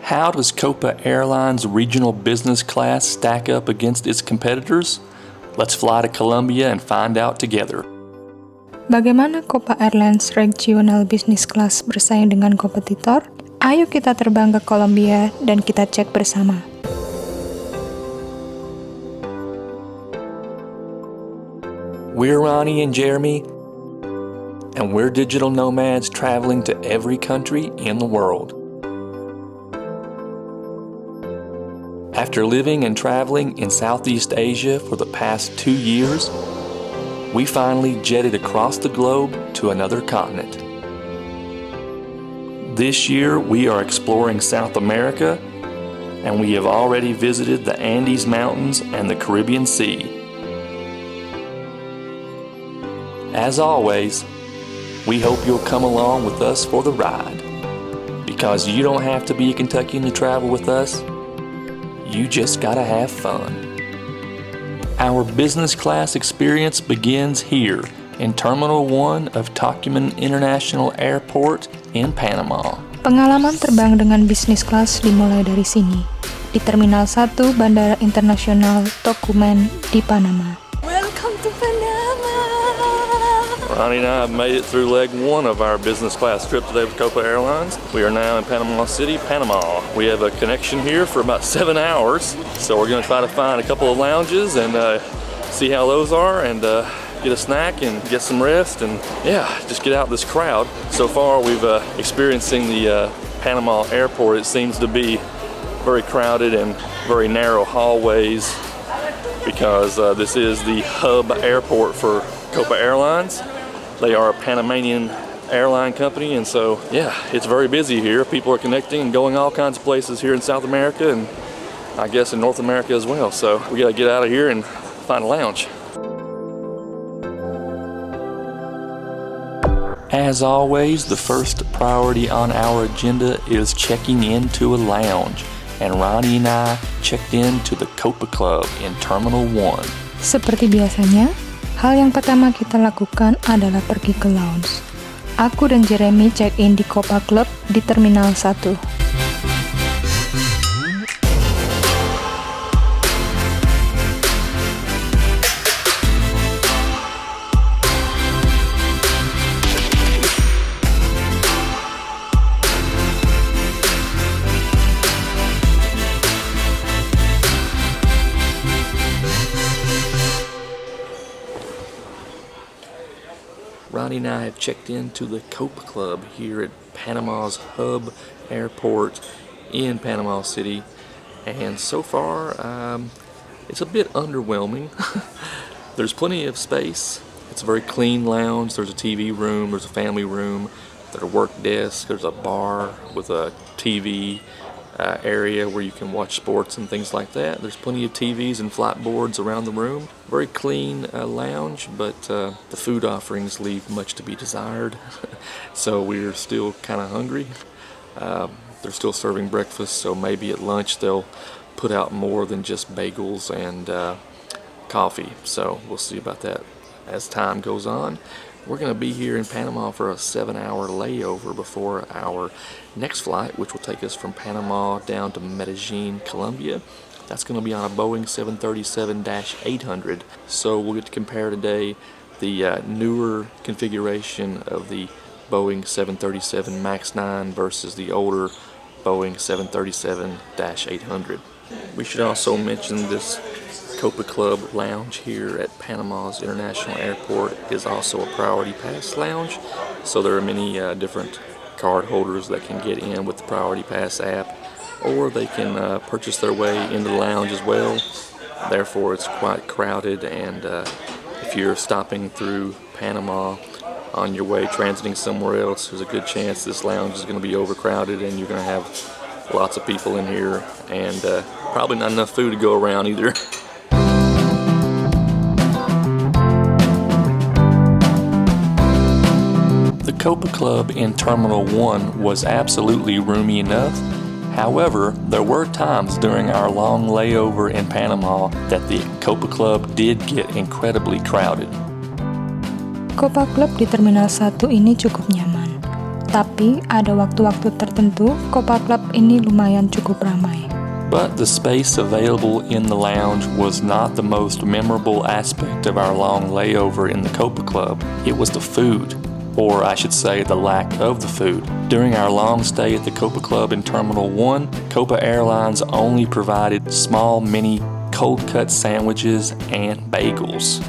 How does Copa Airlines regional business class stack up against its competitors? Let's fly to Colombia and find out together. Bagaimana Copa Airlines regional business class bersaing dengan kompetitor? Ayo kita terbang ke Colombia dan kita cek bersama. We're Rani and Jeremy, and we're digital nomads traveling to every country in the world. After living and traveling in Southeast Asia for the past 2 years, we finally jetted across the globe to another continent. This year, we are exploring South America, and we have already visited the Andes Mountains and the Caribbean Sea. As always, we hope you'll come along with us for the ride, because you don't have to be a Kentuckian to travel with us. You just gotta have fun. Our business class experience begins here in Terminal 1 of Tocumen International Airport in Panama. Pengalaman terbang dengan bisnis kelas dimulai dari sini, di Terminal 1 Bandara Internasional Tocumen di Panama. Welcome to Panama! Rani and I have made it through leg 1 of our business class trip today with Copa Airlines. We are now in Panama City, Panama. We have a connection here for about 7 hours, so we're going to try to find a couple of lounges and see how those are and get a snack and get some rest and just get out this crowd. So far we've experiencing the Panama airport. It seems to be very crowded and very narrow hallways because this is the hub airport for Copa Airlines. They are a Panamanian airline company, and so it's very busy here. People are connecting and going all kinds of places here in South America and I guess in North America as well. So we gotta get out of here and find a lounge. As always, the first priority on our agenda is checking into a lounge, and Rani and I checked into the Copa Club in Terminal 1. Seperti biasanya, hal yang pertama kita lakukan adalah pergi ke lounge. Aku dan Jeremy check-in di Copa Club di Terminal 1. Rani and I have checked into the Copa Club here at Panama's hub airport in Panama City, and so far it's a bit underwhelming. There's plenty of space. It's a very clean lounge. There's a TV room, there's a family room, there's a work desk, there's a bar with a TV area where you can watch sports and things like that. There's plenty of TVs and flight boards around the room. Very clean lounge, but the food offerings leave much to be desired. So we're still kind of hungry. They're still serving breakfast, so maybe at lunch they'll put out more than just bagels and coffee. So we'll see about that as time goes on. We're going to be here in Panama for a 7-hour layover before our next flight, which will take us from Panama down to Medellin, Colombia. That's going to be on a Boeing 737-800. So we'll get to compare today the newer configuration of the Boeing 737 MAX 9 versus the older Boeing 737-800. We should also mention this Copa Club lounge here at Panama's International Airport is also a Priority Pass lounge, so there are many different card holders that can get in with the Priority Pass app, or they can purchase their way into the lounge as well. Therefore it's quite crowded, and if you're stopping through Panama on your way transiting somewhere else, there's a good chance this lounge is going to be overcrowded and you're going to have lots of people in here and probably not enough food to go around either. The Copa Club in Terminal 1 was absolutely roomy enough. However, there were times during our long layover in Panama that the Copa Club did get incredibly crowded. Copa Club di Terminal 1 ini cukup nyaman. Tetapi ada waktu-waktu tertentu Copa Club ini lumayan cukup ramai. But the space available in the lounge was not the most memorable aspect of our long layover in the Copa Club. It was the food, or I should say the lack of the food. During our long stay at the Copa Club in Terminal 1, Copa Airlines only provided small mini cold-cut sandwiches and bagels.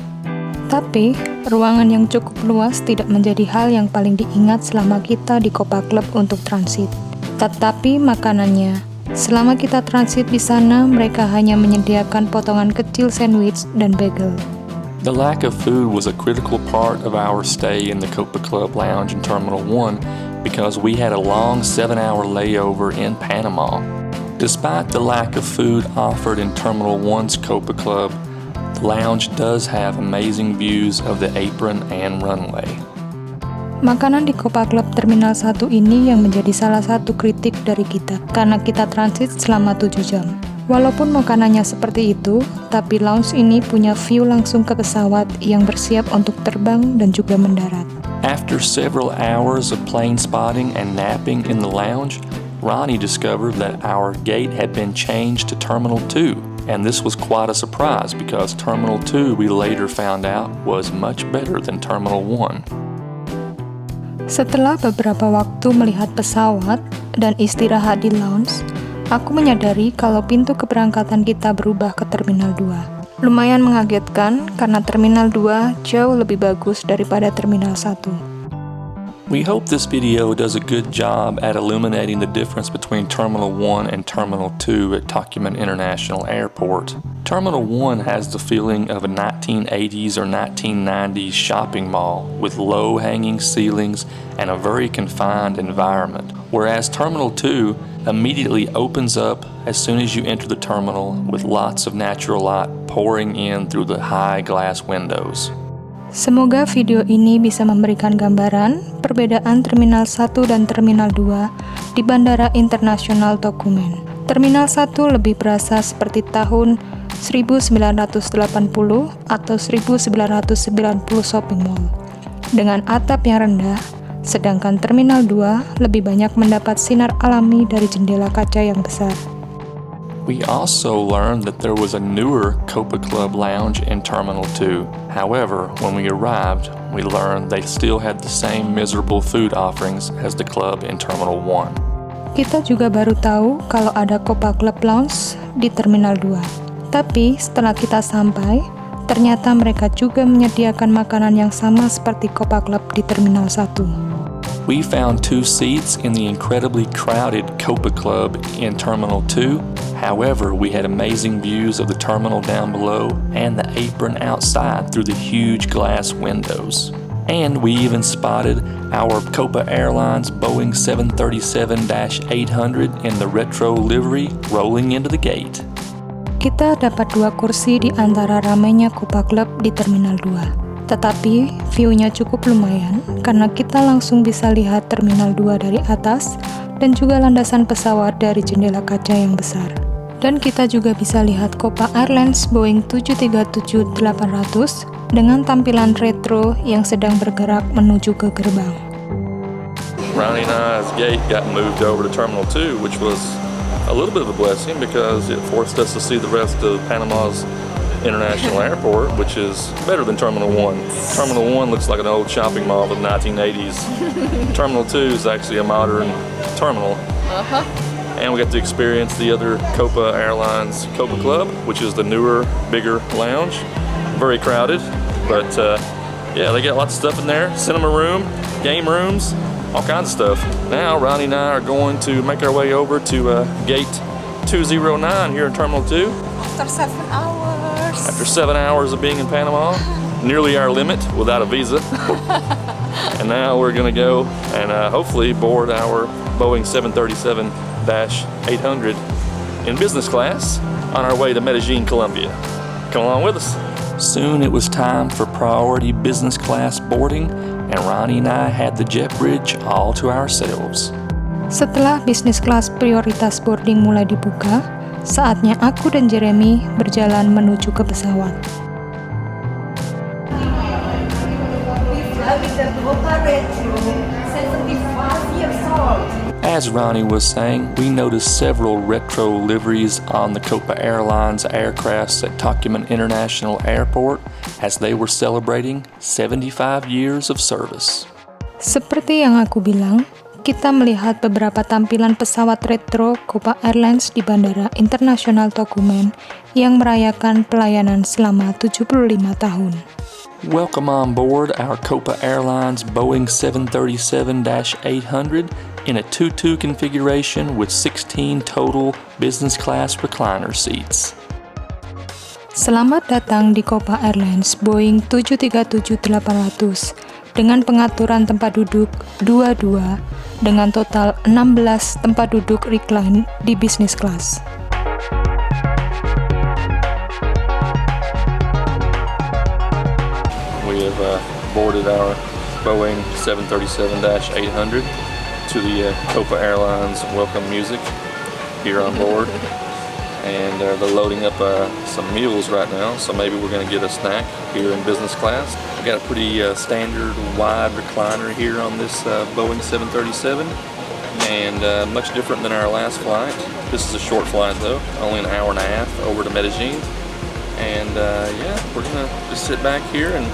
Tapi, ruangan yang cukup luas tidak menjadi hal yang paling diingat selama kita di Copa Club untuk transit. Tetapi makanannya, selama kita transit di sana, mereka hanya menyediakan potongan kecil sandwich dan bagel. The lack of food was a critical part of our stay in the Copa Club lounge in Terminal 1 because we had a long 7-hour layover in Panama. Despite the lack of food offered in Terminal 1's Copa Club, the lounge does have amazing views of the apron and runway. Makanan di Copa Club Terminal 1 ini yang menjadi salah satu kritik dari kita, karena kita transit selama 7 jam. Walaupun makanannya seperti itu, tapi lounge ini punya view langsung ke pesawat yang bersiap untuk terbang dan juga mendarat. After several hours of plane spotting and napping in the lounge, Rani discovered that our gate had been changed to Terminal 2. And this was quite a surprise because Terminal 2 we later found out was much better than Terminal 1. Setelah beberapa waktu melihat pesawat dan istirahat di lounge, aku menyadari kalau pintu keberangkatan kita berubah ke Terminal 2. Lumayan mengagetkan karena Terminal 2 jauh lebih bagus daripada Terminal 1. We hope this video does a good job at illuminating the difference between Terminal 1 and Terminal 2 at Tocumen International Airport. Terminal 1 has the feeling of a 1980s or 1990s shopping mall with low-hanging ceilings and a very confined environment, whereas Terminal 2 immediately opens up as soon as you enter the terminal with lots of natural light pouring in through the high glass windows. Semoga video ini bisa memberikan gambaran perbedaan Terminal 1 dan Terminal 2 di Bandara Internasional Tocumen. Terminal 1 lebih berasa seperti tahun 1980 atau 1990 shopping mall, dengan atap yang rendah, sedangkan Terminal 2 lebih banyak mendapat sinar alami dari jendela kaca yang besar. We also learned that there was a newer Copa Club lounge in Terminal 2. However, when we arrived, we learned they still had the same miserable food offerings as the club in Terminal 1. Kita juga baru tahu kalau ada Copa Club Lounge di Terminal 2. Tapi setelah kita sampai, ternyata mereka juga menyediakan makanan yang sama seperti Copa Club di Terminal 1. We found 2 seats in the incredibly crowded Copa Club in Terminal 2. However, we had amazing views of the terminal down below and the apron outside through the huge glass windows. And we even spotted our Copa Airlines Boeing 737-800 in the retro livery rolling into the gate. Kita dapat 2 kursi di antara ramainya Copa Club di Terminal 2. Tetapi, view-nya cukup lumayan karena kita langsung bisa lihat Terminal 2 dari atas dan juga landasan pesawat dari jendela kaca yang besar. Dan kita juga bisa lihat Copa Airlines Boeing 737-800 dengan tampilan retro yang sedang bergerak menuju ke gerbang. Rani and I's gate got moved over to Terminal 2, which was a little bit of a blessing because it forced us to see the rest of Panama's International Airport, which is better than Terminal 1. Terminal 1 looks like an old shopping mall of the 1980s. Terminal 2 is actually a modern terminal. And we got to experience the other Copa Airlines Copa Club, which is the newer, bigger lounge. Very crowded, but yeah, they got lots of stuff in there. Cinema room, game rooms, all kinds of stuff. Now, Rani and I are going to make our way over to gate 209 here in Terminal 2. After 7 hours. After 7 hours of being in Panama, nearly our limit without a visa. And now we're going to go and hopefully board our Boeing 737-800 in business class on our way to Medellin, Colombia. Come along with us. Soon it was time for priority business class boarding, and Rani and I had the jet bridge all to ourselves. Setelah bisnis kelas prioritas boarding mulai dibuka, saatnya aku dan Jeremy berjalan menuju ke pesawat. We fly with the Copa Retro 75 As Rani was saying, we noticed several retro liveries on the Copa Airlines aircrafts at Tocumen International Airport as they were celebrating 75 years of service. Seperti yang aku bilang, kita melihat beberapa tampilan pesawat retro Copa Airlines di Bandara Internasional Tocumen yang merayakan pelayanan selama 75 tahun. Welcome on board our Copa Airlines Boeing 737-800 in a 2-2 configuration with 16 total business class recliner seats. Selamat datang di Copa Airlines Boeing 737-800 dengan pengaturan tempat duduk 22 dengan total 16 tempat duduk recline di business class. We have boarded our Boeing 737-800 to the Copa Airlines welcome music here on board. And they're loading up some meals right now, so maybe we're going to get a snack here in business class. We've got a pretty standard wide recliner here on this Boeing 737, and much different than our last flight. This is a short flight though, only an hour and a half over to Medellin. And yeah, we're going to just sit back here and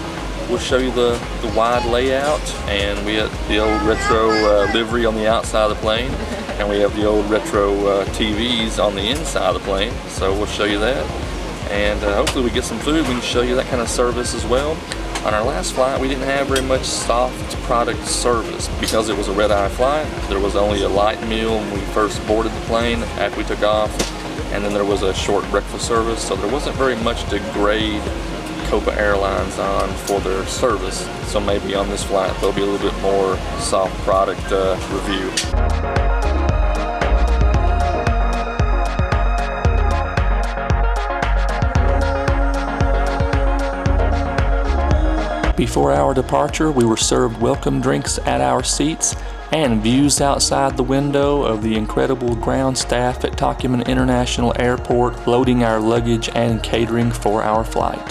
we'll show you the wide layout, and we have the old retro livery on the outside of the plane. And we have the old retro TVs on the inside of the plane, so we'll show you that. And hopefully we get some food, we can show you that kind of service as well. On our last flight, we didn't have very much soft product service because it was a red-eye flight. There was only a light meal when we first boarded the plane after we took off, and then there was a short breakfast service, so there wasn't very much to grade Copa Airlines on for their service. So maybe on this flight there'll be a little bit more soft product review. Before our departure, we were served welcome drinks at our seats and views outside the window of the incredible ground staff at Tocumen International Airport loading our luggage and catering for our flight.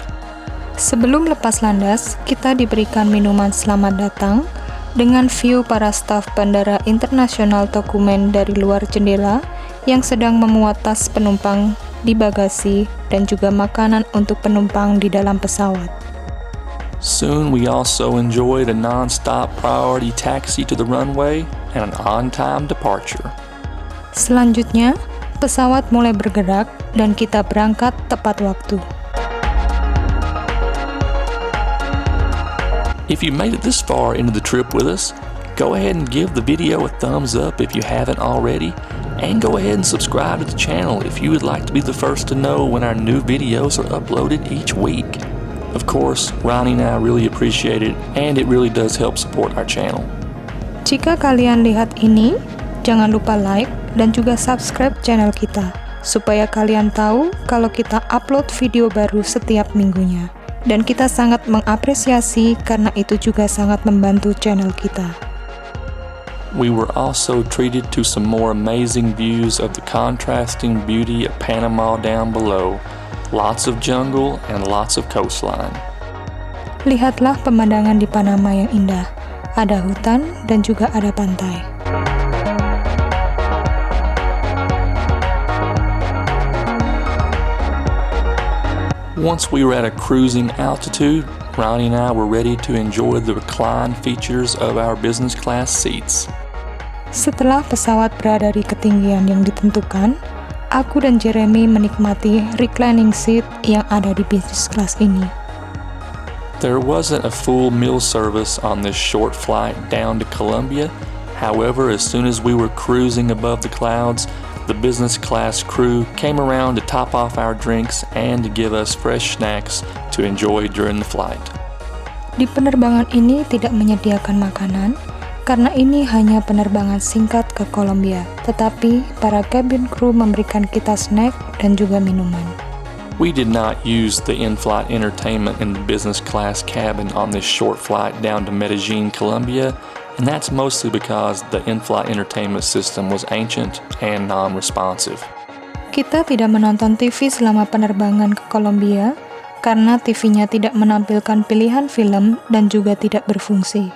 Sebelum lepas landas, kita diberikan minuman selamat datang dengan view para staf Bandara Internasional Tocumen dari luar jendela yang sedang memuat tas penumpang di bagasi dan juga makanan untuk penumpang di dalam pesawat. Soon we also enjoyed a non-stop priority taxi to the runway and an on-time departure. Selanjutnya, pesawat mulai bergerak dan kita berangkat tepat waktu. If you made it this far into the trip with us, go ahead and give the video a thumbs up if you haven't already, and go ahead and subscribe to the channel if you would like to be the first to know when our new videos are uploaded each week. Of course, Rani and I really appreciate it, and it really does help support our channel. Jika kalian lihat ini, jangan lupa like dan juga subscribe channel kita, supaya kalian tahu kalau kita upload video baru setiap minggunya. Dan kita sangat mengapresiasi karena itu juga sangat membantu channel kita. We were also treated to some more amazing views of the contrasting beauty of Panama down below. Lots of jungle and lots of coastline. Lihatlah pemandangan di Panama yang indah. Ada hutan dan juga ada pantai. Once we were at a cruising altitude, Rani and I were ready to enjoy the recline features of our business class seats. Setelah pesawat berada di ketinggian yang ditentukan, aku dan Jeremy menikmati reclining seat yang ada di business class ini. There wasn't a full meal service on this short flight down to Colombia. However, as soon as we were cruising above the clouds, the business class crew came around to top off our drinks and to give us fresh snacks to enjoy during the flight. Di penerbangan ini tidak menyediakan makanan, karena ini hanya penerbangan singkat ke Colombia, tetapi para cabin crew memberikan kita snack dan juga minuman. We did not use the in-flight entertainment in the business class cabin on this short flight down to Medellin, Colombia, and that's mostly because the in-flight entertainment system was ancient and non-responsive. Kita tidak menonton TV selama penerbangan ke Colombia, karena TV-nya tidak menampilkan pilihan film dan juga tidak berfungsi.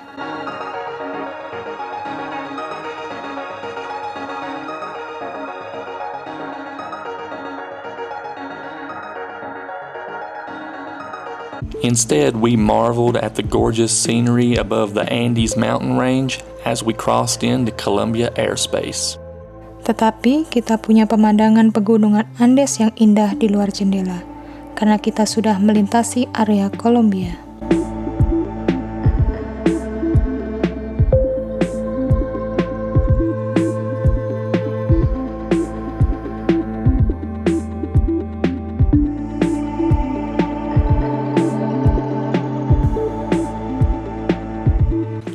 Instead, we marveled at the gorgeous scenery above the Andes mountain range as we crossed into Colombia airspace. Tetapi kita punya pemandangan pegunungan Andes yang indah di luar jendela, karena kita sudah melintasi area Colombia.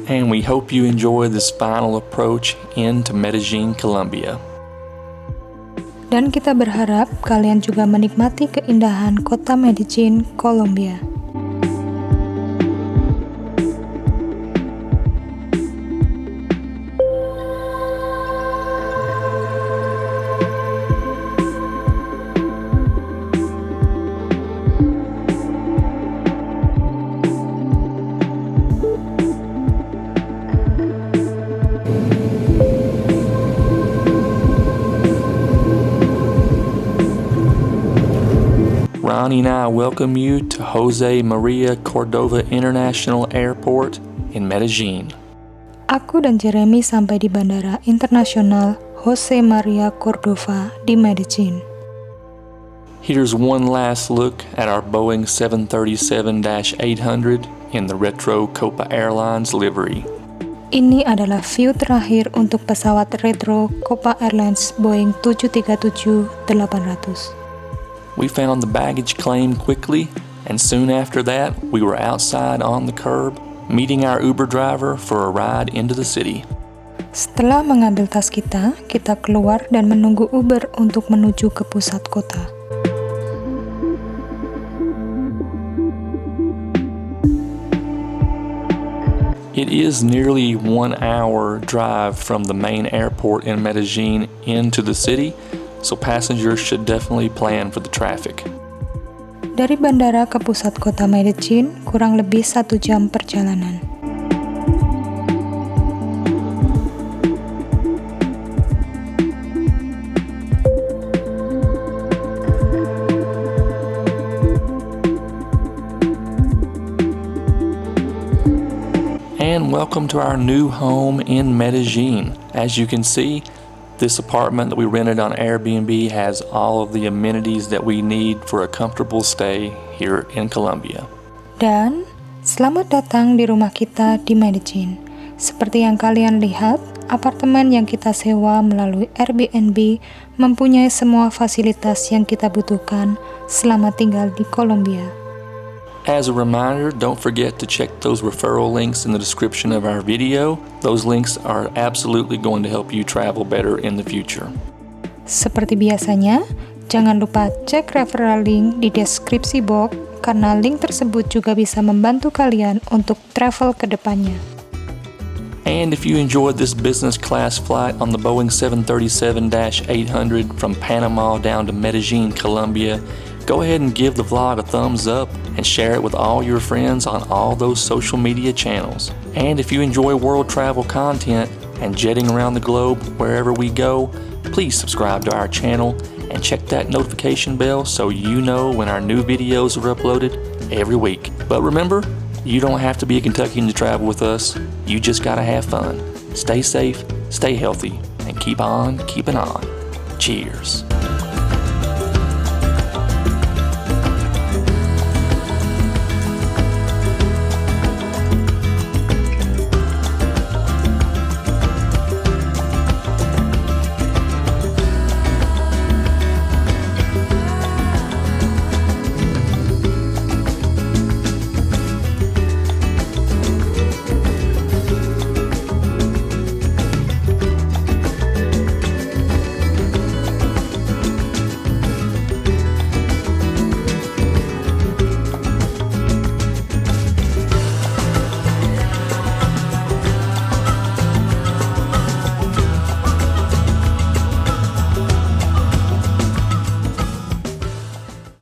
And we hope you enjoy this final approach into Medellin, Colombia. Dan kita berharap kalian juga menikmati keindahan kota Medellin, Colombia. Rani and I welcome you to Jose Maria Cordova International Airport in Medellin. Aku dan Jeremy sampai di Bandara Internasional Jose Maria Cordova di Medellin. Here's one last look at our Boeing 737-800 in the retro Copa Airlines livery. Ini adalah view terakhir untuk pesawat retro Copa Airlines Boeing 737-800. We found the baggage claim quickly, and soon after that, we were outside on the curb, meeting our Uber driver for a ride into the city. Setelah mengambil tas kita keluar dan menunggu Uber untuk menuju ke pusat kota. It is nearly 1 hour drive from the main airport in Medellin into the city, so passengers should definitely plan for the traffic. Dari bandara ke pusat kota Medellin kurang lebih 1 jam perjalanan. And welcome to our new home in Medellin. As you can see, this apartment that we rented on Airbnb has all of the amenities that we need for a comfortable stay here in Colombia. Dan selamat datang di rumah kita di Medellin. Seperti yang kalian lihat, apartemen yang kita sewa melalui Airbnb mempunyai semua fasilitas yang kita butuhkan selama tinggal di Colombia. As a reminder, don't forget to check those referral links in the description of our video. Those links are absolutely going to help you travel better in the future. Seperti biasanya, jangan lupa cek referral link di deskripsi box karena link tersebut juga bisa membantu kalian untuk travel ke depannya. And if you enjoyed this business class flight on the Boeing 737-800 from Panama down to Medellin, Colombia, go ahead and give the vlog a thumbs up and share it with all your friends on all those social media channels. And if you enjoy world travel content and jetting around the globe wherever we go, please subscribe to our channel and check that notification bell so you know when our new videos are uploaded every week. But remember, you don't have to be a Kentuckian to travel with us. You just gotta have fun. Stay safe, stay healthy, and keep on keeping on. Cheers.